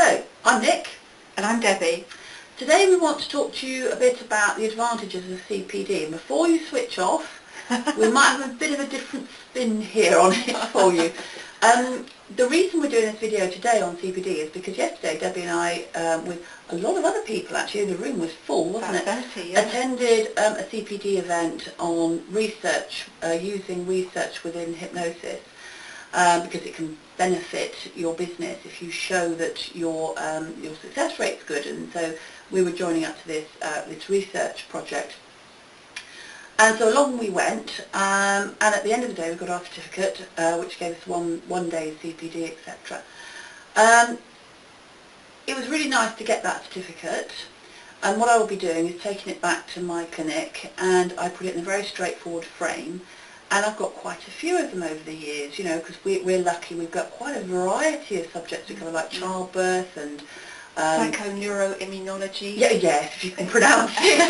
Hello, I'm Nick. And I'm Debbie. Today we want to talk to you a bit about the advantages of CPD. And before you switch off, we might have a bit of a different spin here on it for you. The reason we're doing this video today on CPD is because yesterday Debbie and I, with a lot of other people actually, the room was full, wasn't it? 30, yeah. Attended a CPD event on research, using research within hypnosis. Because it can benefit your business if you show that your success rate's good, and so we were joining up to this research project, and so along we went, and at the end of the day we got our certificate, which gave us one day CPD, etc. It was really nice to get that certificate, and what I will be doing is taking it back to my clinic, and I put it in a very straightforward frame. And I've got quite a few of them over the years, you know, because we're lucky. We've got quite a variety of subjects we cover, like childbirth and psychoneuroimmunology. Yeah, yes, if you can pronounce it.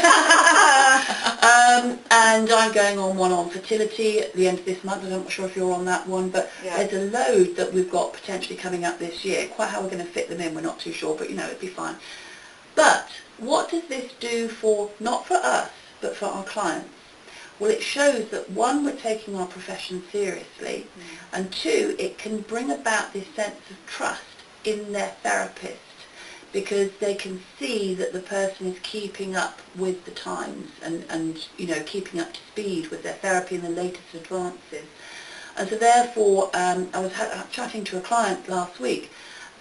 And I'm going on one on fertility at the end of this month. I'm not sure if you're on that one, but there's a load that we've got potentially coming up this year. Quite how we're going to fit them in, we're not too sure, but you know, it'd be fine. But what does this do for, not for us, but for our clients? Well, it shows that, one, we're taking our profession seriously, and two, it can bring about this sense of trust in their therapist, because they can see that the person is keeping up with the times and you know, keeping up to speed with their therapy and the latest advances. And so therefore, I was chatting to a client last week,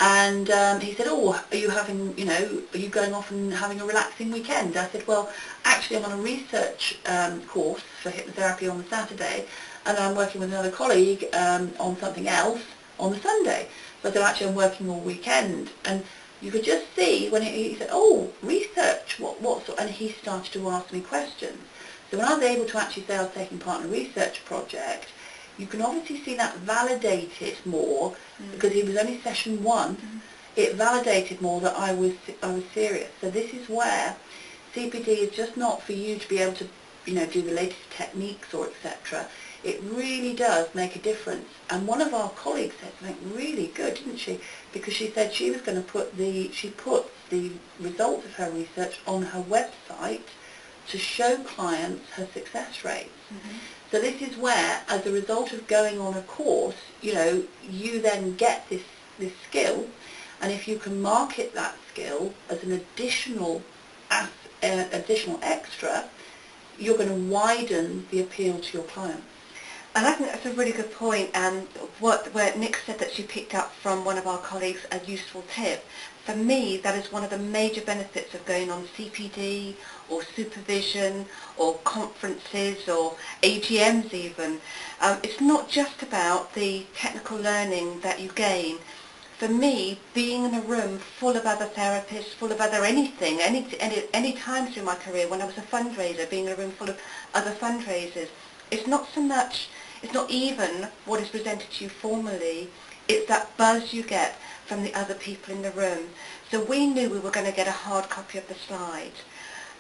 and he said, oh, are you having, you know, are you going off and having a relaxing weekend? I said, well, actually I'm on a research course for hypnotherapy on the Saturday, and I'm working with another colleague on something else on the Sunday. So I said, actually I'm working all weekend. And you could just see when he said, oh, research, what sort? And he started to ask me questions. So when I was able to actually say I was taking part in a research project, you can obviously see that validated more, because it was only session one. It validated more that I was serious. So this is where CPD is just not for you to be able to, you know, do the latest techniques or etc. It really does make a difference. And one of our colleagues said something really good, didn't she? Because she said she was going to she puts the results of her research on her website to show clients her success rates. So this is where, as a result of going on a course, you know, you then get this skill, and if you can market that skill as an additional extra, you're going to widen the appeal to your clients. And I think that's a really good point, and where Nick said that she picked up from one of our colleagues a useful tip. For me, that is one of the major benefits of going on CPD or supervision or conferences or AGMs even. It's not just about the technical learning that you gain. For me, being in a room full of other therapists, full of other anything, any time through my career, when I was a fundraiser, being in a room full of other fundraisers, it's not so much, it's not even what is presented to you formally, it's that buzz you get from the other people in the room. So we knew we were going to get a hard copy of the slides.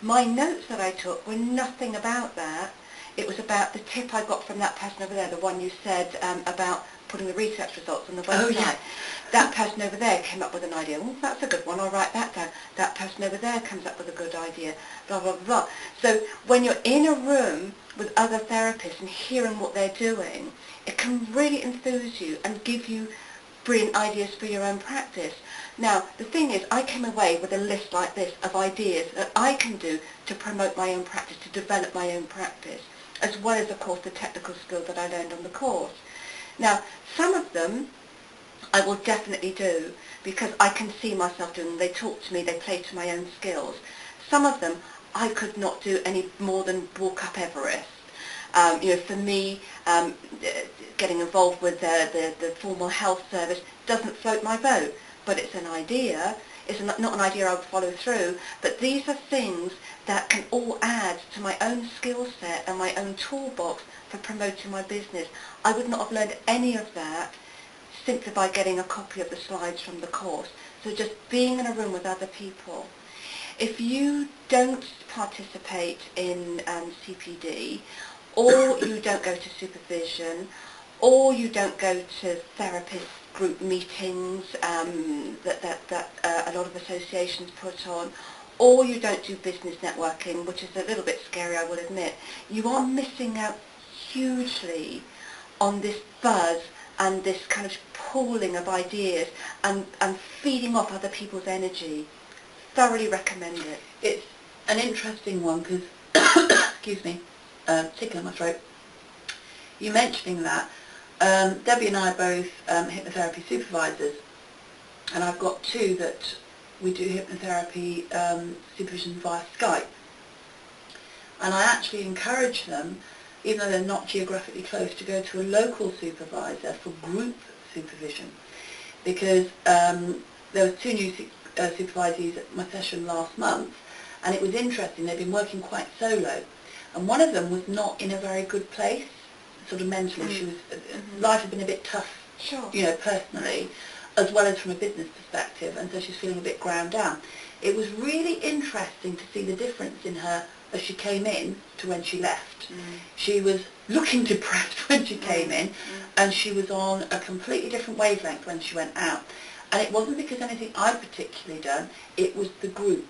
My notes that I took were nothing about that. It was about the tip I got from that person over there, the one you said about putting the research results on the website. Oh, yeah. That person over there came up with an idea. Oh, that's a good one, I'll write that down. That person over there comes up with a good idea, blah, blah, blah. So when you're in a room with other therapists and hearing what they're doing, it can really enthuse you and give you brilliant ideas for your own practice. Now, the thing is, I came away with a list like this of ideas that I can do to promote my own practice, to develop my own practice, as well as, of course, the technical skills that I learned on the course. Now, some of them I will definitely do because I can see myself doing them. They talk to me, they play to my own skills. Some of them I could not do any more than walk up Everest. You know, for me, getting involved with the formal health service doesn't float my boat, but it's an idea. It's not an idea I would follow through, but these are things that can all add to my own skill set and my own toolbox for promoting my business. I would not have learned any of that simply by getting a copy of the slides from the course. So just being in a room with other people. If you don't participate in CPD, or you don't go to supervision, or you don't go to therapists group meetings that a lot of associations put on, or you don't do business networking, which is a little bit scary, I will admit, you are missing out hugely on this buzz and this kind of pooling of ideas and feeding off other people's energy. Thoroughly recommend it. It's an interesting one because, excuse me, tickle in my throat. You mentioning that, Debbie and I are both hypnotherapy supervisors, and I've got two that we do hypnotherapy supervision via Skype. And I actually encourage them, even though they're not geographically close, to go to a local supervisor for group supervision, because there were two new supervisees at my session last month, and it was interesting. They've been working quite solo, and one of them was not in a very good place, sort of mentally. She was life had been a bit tough, you know, personally, as well as from a business perspective, and so she's feeling a bit ground down. It was really interesting to see the difference in her as she came in to when she left. She was looking depressed when she came in, and she was on a completely different wavelength when she went out. And it wasn't because anything I'd particularly done, it was the group.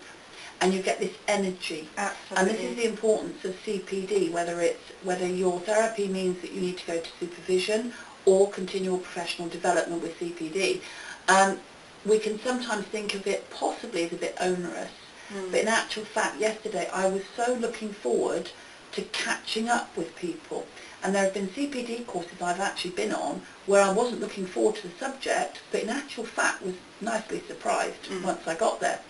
And you get this energy. Absolutely. And this is the importance of CPD, whether your therapy means that you need to go to supervision or continual professional development with CPD. We can sometimes think of it possibly as a bit onerous, but in actual fact, yesterday I was so looking forward to catching up with people. And there have been CPD courses I've actually been on where I wasn't looking forward to the subject, but in actual fact was nicely surprised once I got there.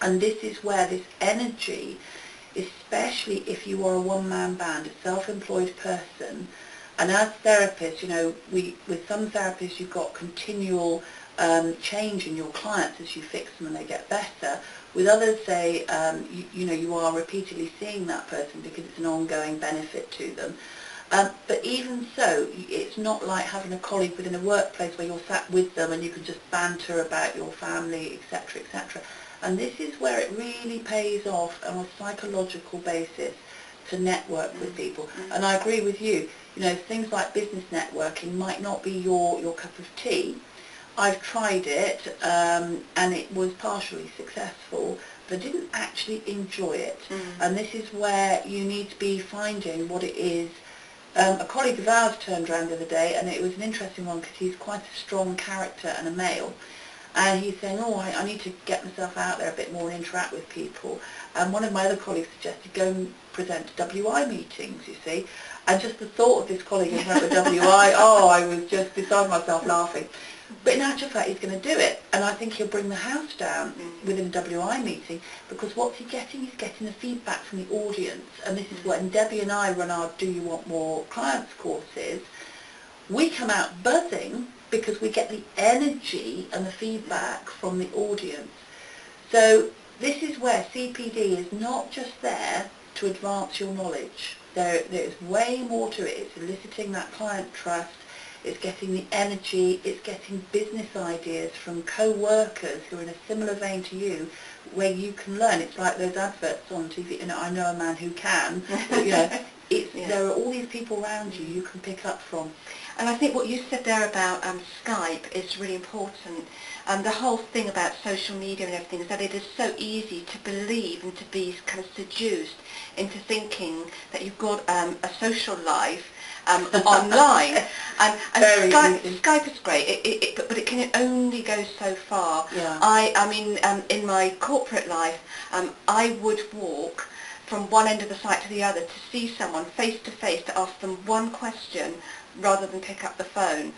And this is where this energy, especially if you are a one-man band, a self-employed person, and as therapists, you know, with some therapists you've got continual change in your clients as you fix them and they get better. With others, say, you know, you are repeatedly seeing that person because it's an ongoing benefit to them. But even so, it's not like having a colleague within a workplace where you're sat with them and you can just banter about your family, etc., etc. And this is where it really pays off on a psychological basis to network with people. And I agree with you. You know, things like business networking might not be your cup of tea. I've tried it, and it was partially successful, but I didn't actually enjoy it. And this is where you need to be finding what it is. A colleague of ours turned around the other day, and it was an interesting one because he's quite a strong character and a male. And he's saying, oh, I need to get myself out there a bit more and interact with people. And one of my other colleagues suggested go and present WI meetings, you see. And just the thought of this colleague in front of a WI, oh, I was just beside myself laughing. But in actual fact, he's going to do it. And I think he'll bring the house down within a WI meeting, because what's he getting? He's getting the feedback from the audience. And this is when Debbie and I run our Do You Want More clients courses. We come out buzzing because we get the energy and the feedback from the audience. So this is where CPD is not just there to advance your knowledge. There is way more to it. It's eliciting that client trust. It's getting the energy. It's getting business ideas from co-workers who are in a similar vein to you, where you can learn. It's like those adverts on TV. You know, I know a man who can. But, you know, there are all these people around you can pick up from. And I think what you said there about Skype is really important. The whole thing about social media and everything is that it is so easy to believe and to be kind of seduced into thinking that you've got a social life online. And Skype is great, but it can only go so far. Yeah. I mean, in my corporate life, I would walk from one end of the site to the other to see someone face to face, to ask them one question rather than pick up the phone,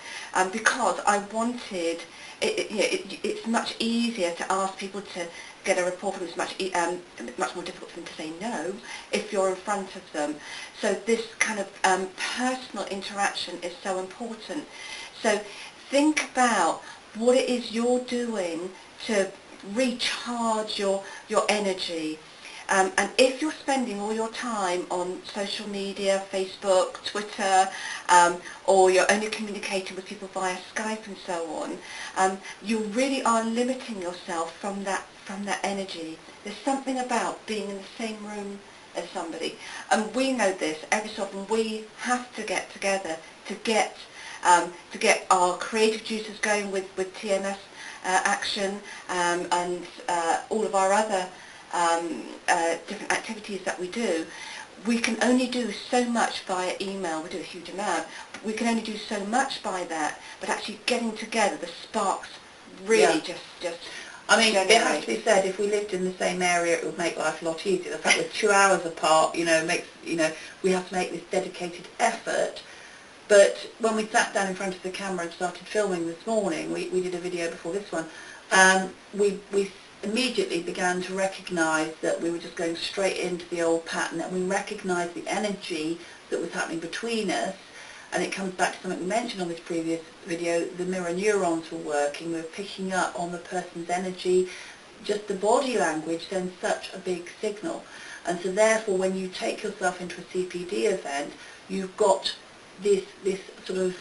because I wanted, it's much easier to ask people to get a report from. It's much more difficult for them to say no if you're in front of them. So this kind of personal interaction is so important. So think about what it is you're doing to recharge your energy. And if you're spending all your time on social media, Facebook, Twitter, or you're only communicating with people via Skype and so on, you really are limiting yourself from that energy. There's something about being in the same room as somebody. And we know this. Every so often we have to get together to get to get our creative juices going with TMS action, and all of our other different activities that we do. We can only do so much via email. We do a huge amount. But we can only do so much by that. But actually getting together, the sparks really just I mean, generate. it has to be said, if we lived in the same area, it would make life a lot easier. The fact we're 2 hours apart, makes, we have to make this dedicated effort. But when we sat down in front of the camera and started filming this morning, we did a video before this one, we immediately began to recognise that we were just going straight into the old pattern, and we recognised the energy that was happening between us. And it comes back to something we mentioned on this previous video, the mirror neurons were working, we were picking up on the person's energy. Just the body language sends such a big signal. And so therefore when you take yourself into a CPD event, you've got this sort of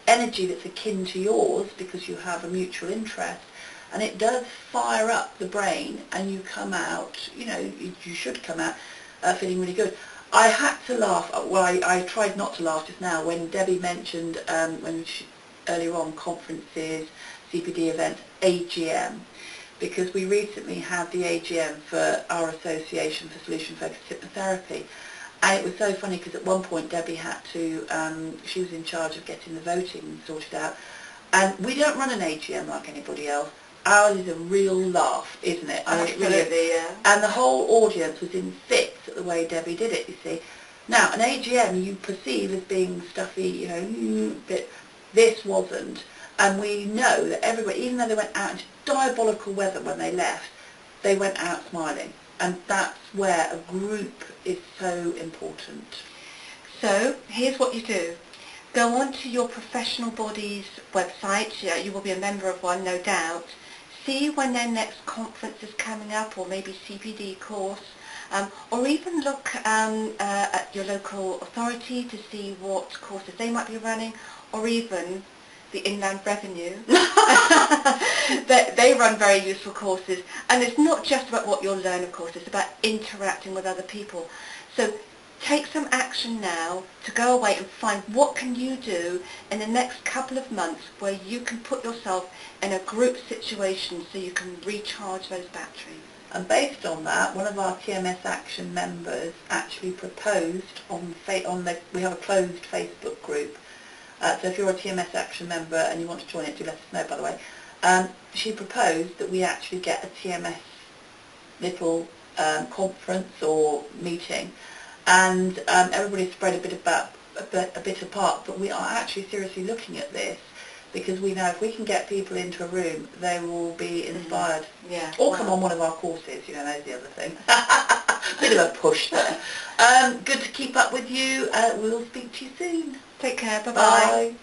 energy that's akin to yours because you have a mutual interest, and it does fire up the brain, and you come out, you should come out feeling really good. I had to laugh, well I tried not to laugh just now when Debbie mentioned earlier on conferences, CPD events, AGM, because we recently had the AGM for our Association for Solution Focused Hypnotherapy. And it was so funny because at one point Debbie had to, she was in charge of getting the voting sorted out. And we don't run an AGM like anybody else. Ours is a real laugh, isn't it? I mean, absolutely, it really is. yeah. And the whole audience was in fits at the way Debbie did it, you see. Now, an AGM you perceive as being stuffy, but this wasn't. And we know that everybody, even though they went out into diabolical weather when they left, they went out smiling. And that's where a group is so important. So, here's what you do. Go on to your professional body's website. You will be a member of one, no doubt. See when their next conference is coming up, or maybe CPD course, or even look at your local authority to see what courses they might be running, or even the Inland Revenue. They run very useful courses, and it's not just about what you'll learn, of course, it's about interacting with other people. So take some action now to go away and find what can you do in the next couple of months where you can put yourself in a group situation so you can recharge those batteries. And based on that, one of our TMS Action members actually proposed we have a closed Facebook group. So if you're a TMS Action member and you want to join it, do let us know, by the way. She proposed that we actually get a TMS little conference or meeting, and everybody's spread a bit apart, but we are actually seriously looking at this because we know if we can get people into a room, they will be inspired. Mm-hmm. Yeah. Or come on one of our courses, there's the other thing. Bit of a push there. Good to keep up with you. We'll speak to you soon. Take care. Bye-bye. Bye.